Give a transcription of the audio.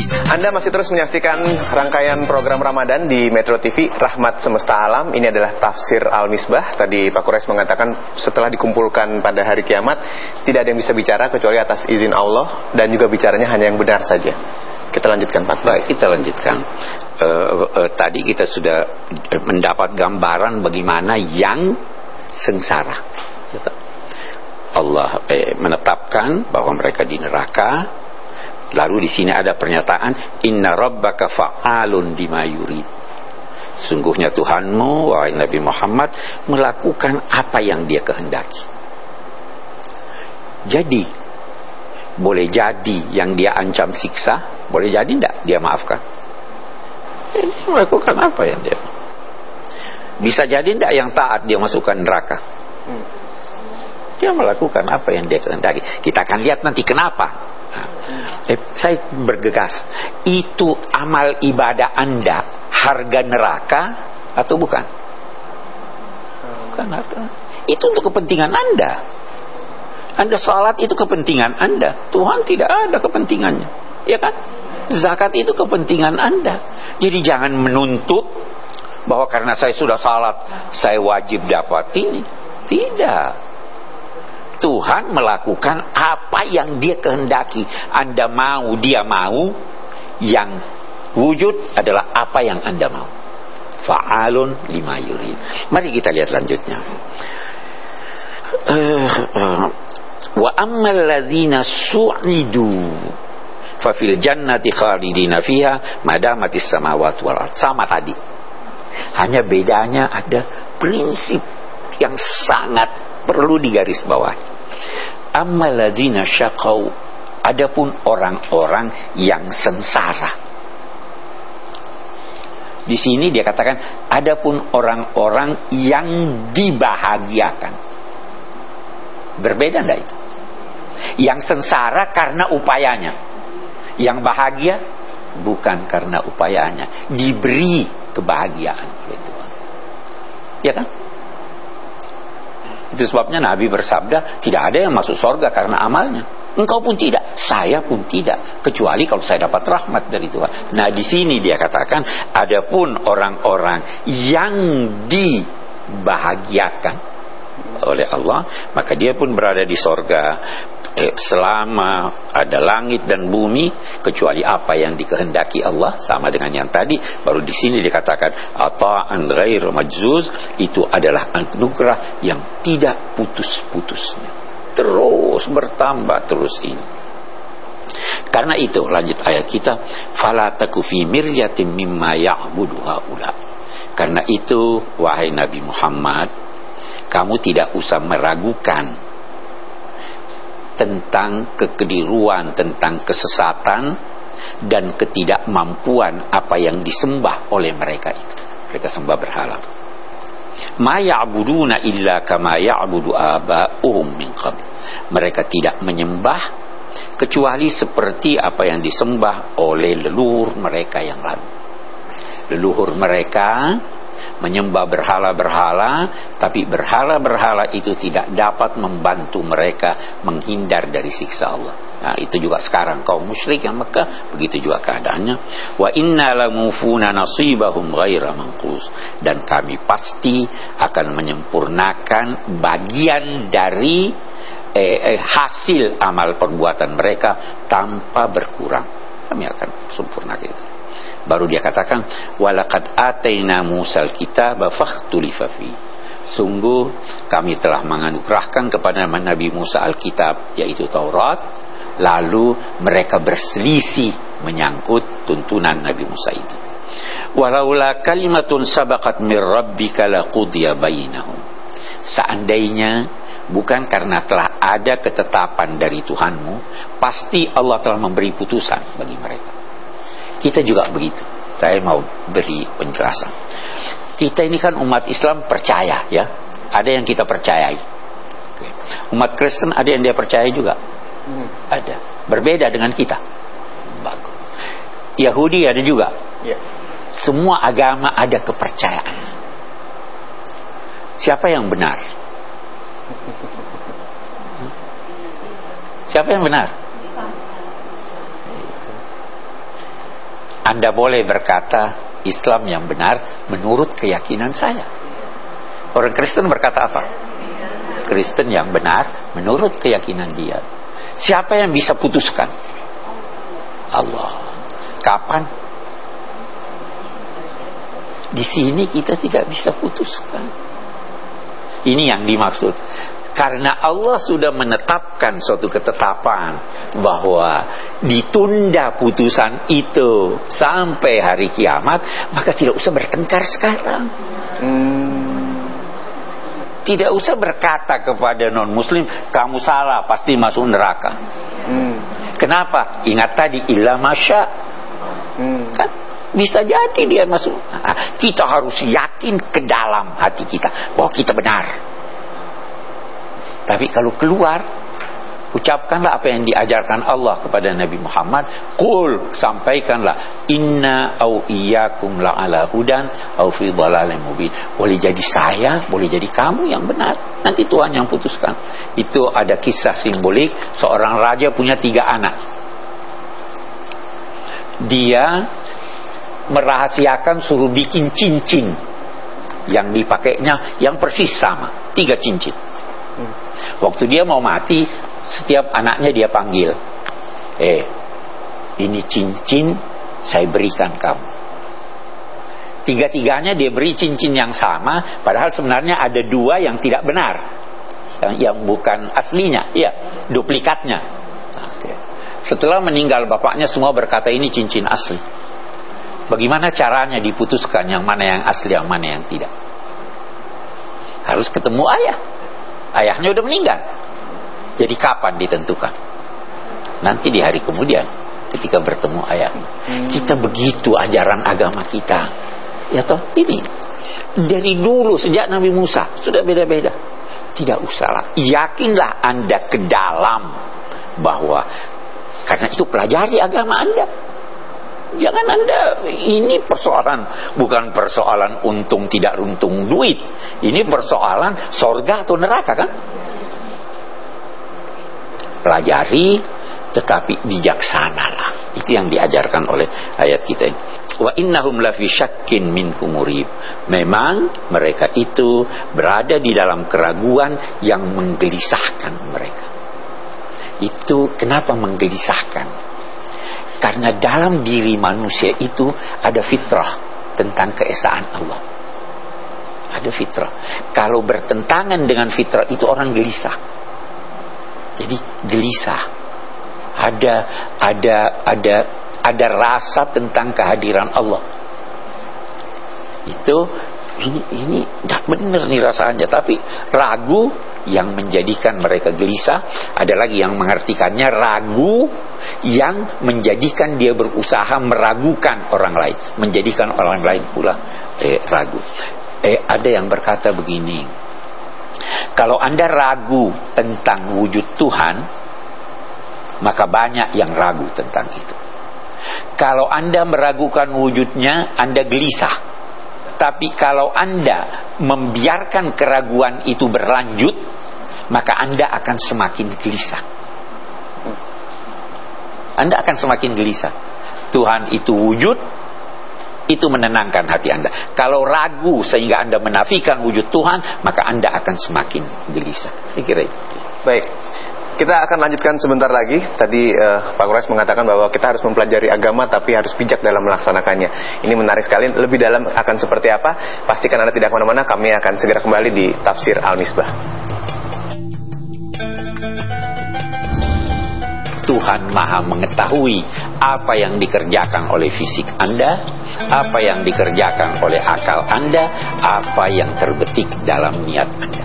Anda masih terus menyaksikan rangkaian program Ramadan di Metro TV Rahmat Semesta Alam. Ini adalah tafsir Al-Misbah. Tadi Pak Kures mengatakan setelah dikumpulkan pada hari kiamat, tidak ada yang bisa bicara kecuali atas izin Allah, dan juga bicaranya hanya yang benar saja. Kita lanjutkan, Pak. Baik, kita lanjutkan. Tadi kita sudah mendapat gambaran bagaimana yang sengsara. Allah menetapkan bahwa mereka di neraka. Lalu di sini ada pernyataan Inna rabbaka fa'alun bima yurid. Sungguhnya Tuhanmu, wahai Nabi Muhammad, melakukan apa yang dia kehendaki. Jadi boleh jadi yang dia ancam siksa, boleh jadi tidak dia maafkan. Dia melakukan apa yang dia. Bisa jadi tidak yang taat dia masukkan neraka. Dia melakukan apa yang dia kehendaki. Kita akan lihat nanti kenapa. Saya bergegas, itu amal ibadah Anda harga neraka atau bukan? Bukan apa? Itu untuk kepentingan Anda. Anda salat itu kepentingan Anda. Tuhan tidak ada kepentingannya, ya kan? Zakat itu kepentingan Anda. Jadi jangan menuntut bahwa karena saya sudah salat saya wajib dapat ini. Tidak. Tuhan melakukan apa yang dia kehendaki. Anda mau, dia mau. Yang wujud adalah apa yang Anda mau. Fa'alun lima yurid. Mari kita lihat lanjutnya. Wa ammal ladzina su'idu fa fil jannati khalidina fiha madamatis samawati wal ardh. Sama tadi. Hanya bedanya ada prinsip yang sangat perlu digarisbawahi. Ammal ladzina syaqau, adapun orang-orang yang sengsara. Di sini dia katakan adapun orang-orang yang dibahagiakan. Berbeda enggak itu? Yang sengsara karena upayanya. Yang bahagia bukan karena upayanya, diberi kebahagiaan oleh Tuhan. Ya kan? Itu sebabnya Nabi bersabda, tidak ada yang masuk surga karena amalnya. Engkau pun tidak, saya pun tidak, kecuali kalau saya dapat rahmat dari Tuhan. Nah, di sini dia katakan, adapun orang-orang yang dibahagiakan oleh Allah, maka dia pun berada di surga selama ada langit dan bumi, kecuali apa yang dikehendaki Allah. Sama dengan yang tadi. Baru di sini dikatakan ata'an ghairu majzuz, itu adalah anugerah yang tidak putus-putusnya, terus bertambah terus ini. Karena itu lanjut ayat kita, fala taku fi miryatin mimma ya'budu haula. Karena itu wahai Nabi Muhammad, kamu tidak usah meragukan tentang kekeliruan, tentang kesesatan dan ketidakmampuan apa yang disembah oleh mereka itu. Mereka sembah berhala. Ma ya'buduna illa kama ya'budu aba'uhum min qabl. Mereka tidak menyembah kecuali seperti apa yang disembah oleh leluhur mereka yang lalu. Leluhur mereka menyembah berhala-berhala, tapi berhala-berhala itu tidak dapat membantu mereka menghindar dari siksa Allah. Nah, itu juga sekarang kaum musyrik yang Mekah begitu juga keadaannya. Wa inna lamufuna nasibahum ghaira manqus, dan kami pasti akan menyempurnakan bagian dari hasil amal perbuatan mereka tanpa berkurang. Kami akan sempurnakan itu. Baru dia katakan walaqad ataina Musal kitaba fakhtulifa fi. Sungguh kami telah menganugerahkan kepada Nabi Musa Alkitab, yaitu Taurat, lalu mereka berselisih menyangkut tuntunan Nabi Musa itu. Walaula kalimatun sabaqat mir rabbika laqudiya bainahum. Seandainya bukan karena telah ada ketetapan dari Tuhanmu, pasti Allah telah memberi putusan bagi mereka. Kita juga begitu. Saya mau beri penjelasan. Kita ini kan umat Islam percaya, ya. Ada yang kita percayai. Oke. Umat Kristen ada yang dia percaya juga. Ada. Berbeda dengan kita. Bagus. Yahudi ada juga. Ya. Semua agama ada kepercayaan. Siapa yang benar? Siapa yang benar? Anda boleh berkata Islam yang benar menurut keyakinan saya. Orang Kristen berkata apa? Kristen yang benar menurut keyakinan dia. Siapa yang bisa putuskan? Allah. Kapan? Di sini kita tidak bisa putuskan. Ini yang dimaksud. Karena Allah sudah menetapkan suatu ketetapan bahwa ditunda putusan itu sampai hari kiamat, maka tidak usah bertengkar sekarang. Tidak usah berkata kepada non-muslim, kamu salah, pasti masuk neraka. Kenapa? Ingat tadi, illa masya. Kan? Bisa jadi dia masuk. Nah, kita harus yakin ke dalam hati kita bahwa kita benar. Tapi kalau keluar, ucapkanlah apa yang diajarkan Allah kepada Nabi Muhammad. Qul, sampaikanlah, inna au iyyakum la'ala hudan au fi dhalalin mubin. Boleh jadi saya, boleh jadi kamu yang benar. Nanti Tuhan yang putuskan. Itu ada kisah simbolik. Seorang raja punya 3 anak. Dia merahasiakan suruh bikin cincin yang dipakainya yang persis sama, 3 cincin. Waktu dia mau mati, setiap anaknya dia panggil, ini cincin saya berikan kamu. 3-tiganya dia beri cincin yang sama, padahal sebenarnya ada 2 yang tidak benar, yang bukan aslinya, ya, duplikatnya. Setelah meninggal bapaknya, semua berkata ini cincin asli. Bagaimana caranya diputuskan yang mana yang asli, yang mana yang tidak? Harus ketemu ayah. Ayahnya udah meninggal. Jadi kapan ditentukan? Nanti di hari kemudian, ketika bertemu ayah. Kita begitu ajaran agama kita. Ya toh, ini dari dulu sejak Nabi Musa sudah beda-beda. Tidak usahlah, yakinlah Anda ke dalam bahwa karena itu pelajari agama Anda. Jangan Anda, ini persoalan, bukan persoalan untung tidak untung duit. Ini persoalan sorga atau neraka, kan? Pelajari, tetapi bijaksanalah. Itu yang diajarkan oleh ayat kita ini. Wa innahum lafi syakkin minhu murib. Memang mereka itu berada di dalam keraguan yang menggelisahkan mereka. Itu kenapa menggelisahkan? Karena dalam diri manusia itu ada fitrah tentang keesaan Allah. Ada fitrah. Kalau bertentangan dengan fitrah itu orang gelisah. Jadi gelisah. Ada rasa tentang kehadiran Allah. Itu ini tidak benar nih rasanya, tapi ragu yang menjadikan mereka gelisah. Ada lagi yang mengartikannya ragu yang menjadikan dia berusaha meragukan orang lain, menjadikan orang lain pula ragu. Ada yang berkata begini, kalau Anda ragu tentang wujud Tuhan, maka banyak yang ragu tentang itu. Kalau Anda meragukan wujudnya, Anda gelisah. Tapi kalau Anda membiarkan keraguan itu berlanjut, maka Anda akan semakin gelisah. Anda akan semakin gelisah. Tuhan itu wujud, itu menenangkan hati Anda. Kalau ragu sehingga Anda menafikan wujud Tuhan, maka Anda akan semakin gelisah. Saya kira itu. Baik. Kita akan lanjutkan sebentar lagi. Tadi Pak Quraisy mengatakan bahwa kita harus mempelajari agama tapi harus bijak dalam melaksanakannya. Ini menarik sekali. Lebih dalam akan seperti apa? Pastikan Anda tidak kemana-mana. Kami akan segera kembali di Tafsir Al-Misbah. Tuhan Maha mengetahui apa yang dikerjakan oleh fisik Anda, apa yang dikerjakan oleh akal Anda, apa yang terbetik dalam niat Anda.